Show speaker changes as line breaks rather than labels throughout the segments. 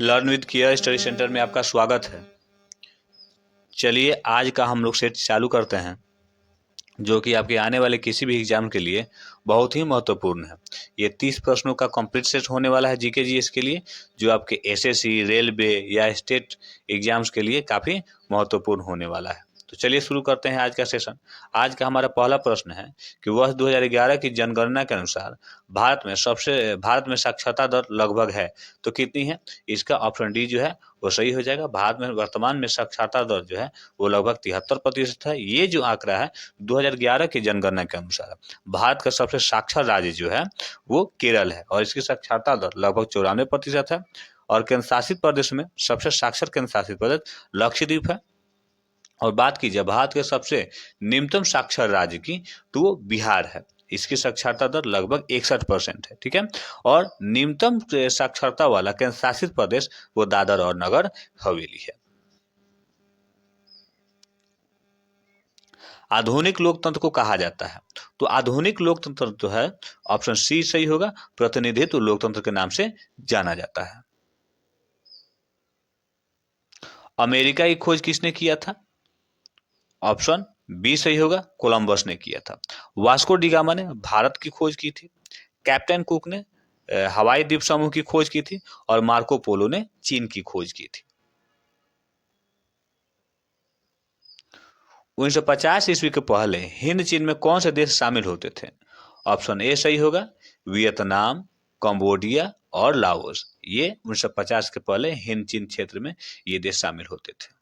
Learn with care study centre में आपका स्वागत है। चलिए आज का हम लोग सेट चालू करते हैं, जो कि आपके आने वाले किसी भी एग्जाम के लिए बहुत ही महत्वपूर्ण है। ये 30 प्रश्नों का कंप्लीट सेट होने वाला है जीके जीएस के लिए, जो आपके एसएससी, रेलवे या स्टेट एग्जाम्स के लिए काफ़ी महत्वपूर्ण होने वाला है। तो चलिए शुरू करते हैं आज का सेशन। आज का हमारा पहला प्रश्न है कि वर्ष 2011 की जनगणना के अनुसार भारत में साक्षरता दर लगभग है तो कितनी है। इसका ऑप्शन डी जो है वो सही हो जाएगा। भारत में वर्तमान में साक्षरता दर जो है वो लगभग 73% है। ये जो आंकड़ा है 2011 की जनगणना के अनुसार भारत का सबसे साक्षर राज्य जो है वो केरल है और इसकी साक्षरता दर लगभग 94% है। और केंद्र शासित प्रदेश में सबसे साक्षर केंद्र शासित प्रदेश लक्षद्वीप है। और बात कीजिए भारत के सबसे निम्नतम साक्षर राज्य की, तो वो बिहार है। इसकी साक्षरता दर लगभग 61% है। ठीक है। और निम्नतम साक्षरता वाला केंद्र शासित प्रदेश वो दादर और नगर हवेली है। आधुनिक लोकतंत्र को कहा जाता है, तो आधुनिक लोकतंत्र जो है ऑप्शन सी सही होगा। प्रतिनिधित्व लोकतंत्र के नाम से जाना जाता है। अमेरिका की खोज किसने किया था। ऑप्शन बी सही होगा, कोलंबस ने किया था। वास्को डी गामा ने भारत की खोज की थी। कैप्टन कुक ने हवाई द्वीप समूह की खोज की थी और मार्को पोलो ने चीन की खोज की थी। 1950 ईस्वी के पहले हिंद चीन में कौन से देश शामिल होते थे। ऑप्शन ए सही होगा, वियतनाम, कंबोडिया और लाओस। ये 1950 के पहले हिंद चीन क्षेत्र में ये देश शामिल होते थे।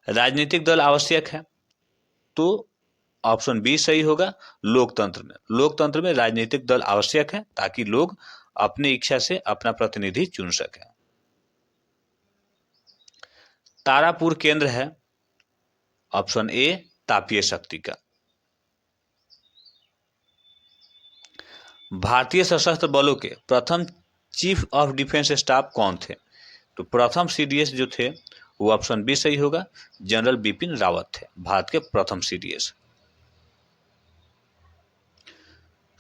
राजनीतिक दल आवश्यक है, तो ऑप्शन बी सही होगा। लोकतंत्र में राजनीतिक दल आवश्यक है ताकि लोग अपनी इच्छा से अपना प्रतिनिधि चुन सकें। तारापुर केंद्र है ऑप्शन ए तापीय शक्ति का। भारतीय सशस्त्र बलों के प्रथम चीफ ऑफ डिफेंस स्टाफ कौन थे। तो प्रथम सीडीएस जो थे वो ऑप्शन बी सही होगा, जनरल बिपिन रावत थे भारत के प्रथम सीडीएस।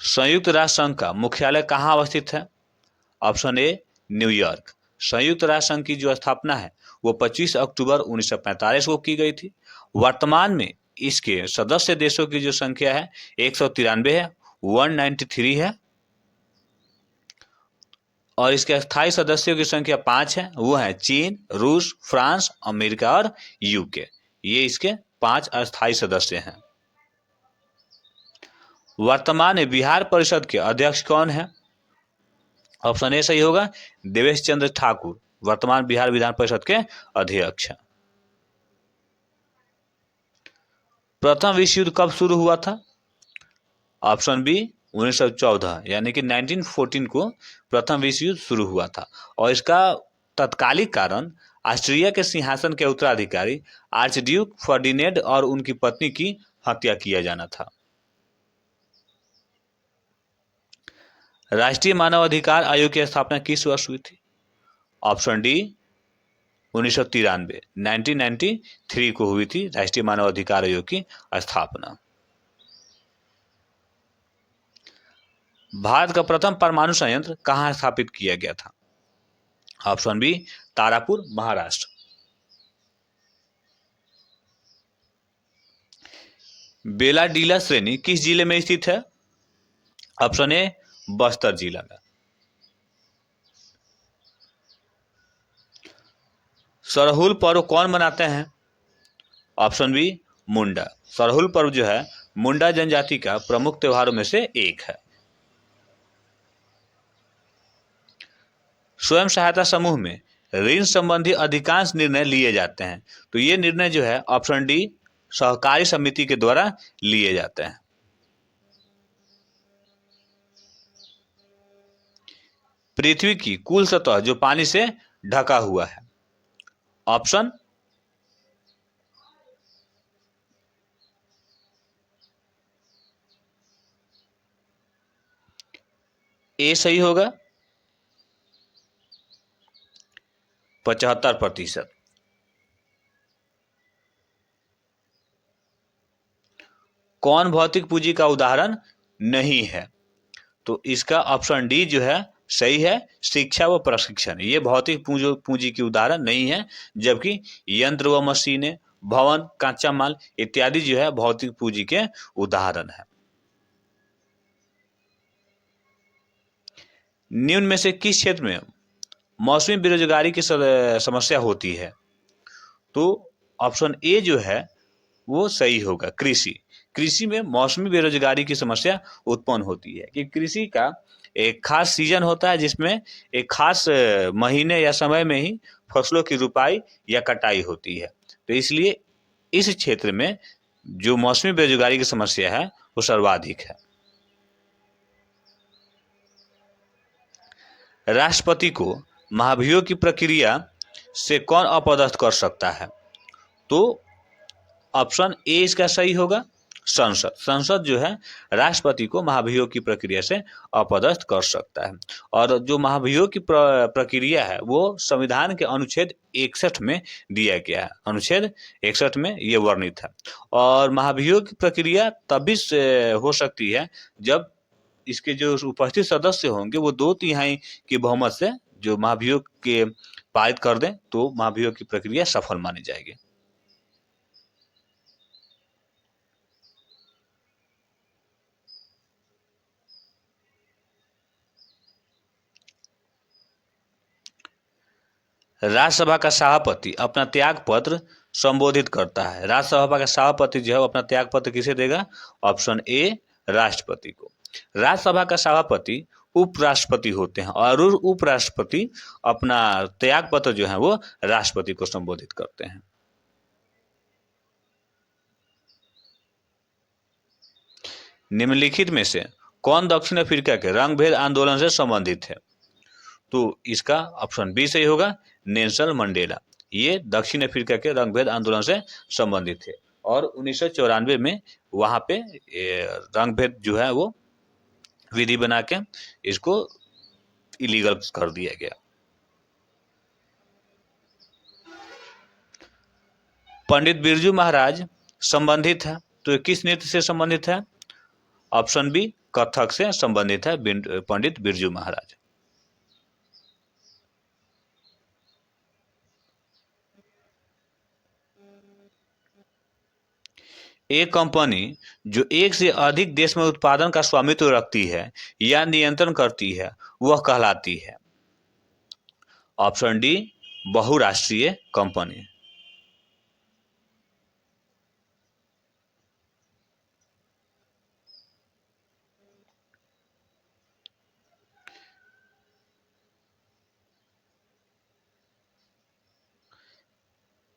संयुक्त राष्ट्र संघ का मुख्यालय कहाँ अवस्थित है। Option A New York. संयुक्त राष्ट्र संघ की जो स्थापना है वो 25 अक्टूबर 1945 को की गई थी। वर्तमान में इसके सदस्य देशों की जो संख्या है 193 है, 193 है। और इसके स्थायी सदस्यों की संख्या 5 है, वो है चीन, रूस, फ्रांस, अमेरिका और यूके। ये इसके 5 अस्थायी सदस्य हैं। वर्तमान में बिहार परिषद के अध्यक्ष कौन है। ऑप्शन ए सही होगा, देवेश चंद्र ठाकुर वर्तमान बिहार विधान परिषद के अध्यक्ष हैं। प्रथम विश्व युद्ध कब शुरू हुआ था। ऑप्शन बी 1914 यानी कि 1914 को प्रथम विश्व युद्ध शुरू हुआ था और इसका तत्कालिक कारण ऑस्ट्रिया के सिंहासन के उत्तराधिकारी आर्चड्यूक फर्डिनेंड और उनकी पत्नी की हत्या किया जाना था। राष्ट्रीय मानव अधिकार आयोग की स्थापना किस वर्ष हुई थी। ऑप्शन डी 1993 1993 को हुई थी राष्ट्रीय मानव अधिकार आयोग की स्थापना। भारत का प्रथम परमाणु संयंत्र कहाँ स्थापित किया गया था। Option B Tarapur, Maharashtra. बेलाडीला श्रेणी किस जिले में स्थित है। ऑप्शन ए बस्तर जिला में। सरहुल पर्व कौन मनाते हैं। ऑप्शन बी मुंडा। सरहुल पर्व जो है मुंडा जनजाति का प्रमुख त्योहारों में से एक है। स्वयं सहायता समूह में ऋण संबंधी अधिकांश निर्णय लिए जाते हैं, तो ये निर्णय जो है ऑप्शन डी सहकारी समिति के द्वारा लिए जाते हैं। पृथ्वी की कुल सतह जो पानी से ढका हुआ है। ऑप्शन ए सही होगा, 75%। कौन भौतिक पूंजी का उदाहरण नहीं है, तो इसका ऑप्शन डी जो है सही है। शिक्षा व प्रशिक्षण ये भौतिक पूंजी की उदाहरण नहीं है, जबकि यंत्र व मशीनें, भवन, कच्चा माल इत्यादि जो है भौतिक पूंजी के उदाहरण है। निम्न में से किस क्षेत्र में मौसमी बेरोजगारी की समस्या होती है? तो ऑप्शन ए जो है वो सही होगा, कृषि। कृषि में मौसमी बेरोजगारी की समस्या उत्पन्न होती है कि कृषि का एक खास सीजन होता है जिसमें एक खास महीने या समय में ही फसलों की रुपाई या कटाई होती है। तो इसलिए इस क्षेत्र में जो मौसमी बेरोजगारी की समस्या है वो सर्वाधिक है। राष्ट्रपति को महाभियोग की प्रक्रिया से कौन अपदस्थ कर सकता है? तो ऑप्शन ए इसका सही होगा, संसद। संसद जो है राष्ट्रपति को महाभियोग की प्रक्रिया से अपदस्थ कर सकता है। और जो महाभियोग की प्रक्रिया है वो संविधान के अनुच्छेद 61 में दिया गया है। अनुच्छेद 61 में ये वर्णित है। और महाभियोग की प्रक्रिया तभी से हो सकती है जब इसके जो उपस्थित सदस्य होंगे वो 2/3 की बहुमत से जो महाभियोग के पारित कर दें, तो महाभियोग की प्रक्रिया सफल मानी जाएगी। राज्यसभा का सभापति अपना त्याग पत्र संबोधित करता है। राज्यसभा का सभापति जो है अपना त्याग पत्र किसे देगा? ऑप्शन ए, राष्ट्रपति को। राज्यसभा का सभापति उपराष्ट्रपति होते हैं और उपराष्ट्रपति अपना त्याग पत्र जो है वो राष्ट्रपति को संबोधित करते हैं। निम्नलिखित में से कौन दक्षिण अफ्रीका के रंगभेद आंदोलन से संबंधित है? तो इसका ऑप्शन बी सही होगा, नेल्सन मंडेला। ये दक्षिण अफ्रीका के रंगभेद आंदोलन से संबंधित थे और 1994 में वहां पे रंगभेद जो है वो विधि बना के इसको इलीगल कर दिया गया। पंडित बिरजू महाराज संबंधित है, तो किस नृत्य से संबंधित है? ऑप्शन बी, कथक से संबंधित है पंडित बिरजू महाराज। एक कंपनी जो एक से अधिक देश में उत्पादन का स्वामित्व रखती है या नियंत्रण करती है वह कहलाती है? ऑप्शन डी, बहुराष्ट्रीय कंपनी।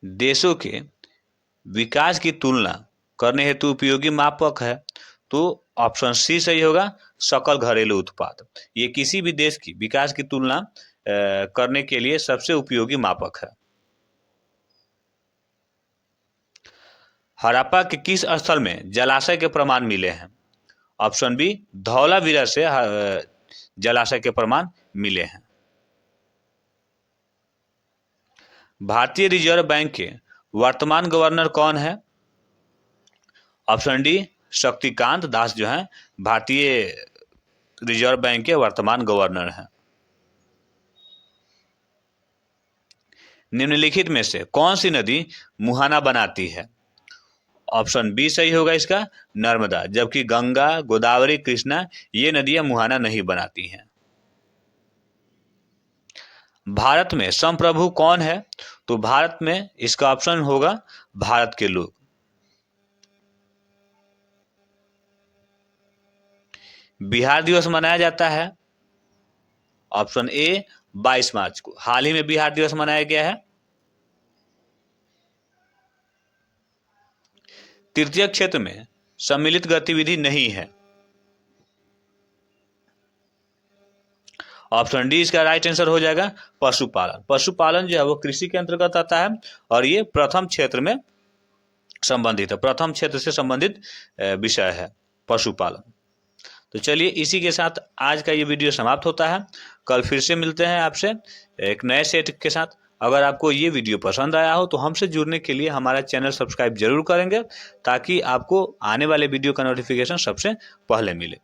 देशों के विकास की तुलना करने हेतु उपयोगी मापक है, तो ऑप्शन सी सही होगा, सकल घरेलू उत्पाद। ये किसी भी देश की विकास की तुलना करने के लिए सबसे उपयोगी मापक है। हड़प्पा के किस स्थल में जलाशय के प्रमाण मिले हैं? ऑप्शन बी, धौलावीरा से जलाशय के प्रमाण मिले हैं। भारतीय रिजर्व बैंक के वर्तमान गवर्नर कौन है? ऑप्शन डी, शक्तिकांत दास जो है भारतीय रिजर्व बैंक के वर्तमान गवर्नर हैं। निम्नलिखित में से कौन सी नदी मुहाना बनाती है? ऑप्शन बी सही होगा इसका, नर्मदा। जबकि गंगा, गोदावरी, कृष्णा ये नदियां मुहाना नहीं बनाती हैं। भारत में संप्रभु कौन है? तो भारत में इसका ऑप्शन होगा भारत के लोग। बिहार दिवस मनाया जाता है? ऑप्शन ए, 22 मार्च को। हाल ही में बिहार दिवस मनाया गया है। तृतीय क्षेत्र में सम्मिलित गतिविधि नहीं है। ऑप्शन डी इसका राइट आंसर हो जाएगा, पशुपालन। पशुपालन जो है वो कृषि के अंतर्गत आता है और ये प्रथम क्षेत्र में संबंधित है, प्रथम क्षेत्र से संबंधित विषय है पशुपालन। तो चलिए इसी के साथ आज का ये वीडियो समाप्त होता है। कल फिर से मिलते हैं आपसे एक नए सेट के साथ। अगर आपको ये वीडियो पसंद आया हो तो हमसे जुड़ने के लिए हमारा चैनल सब्सक्राइब जरूर करेंगे ताकि आपको आने वाले वीडियो का नोटिफिकेशन सबसे पहले मिले।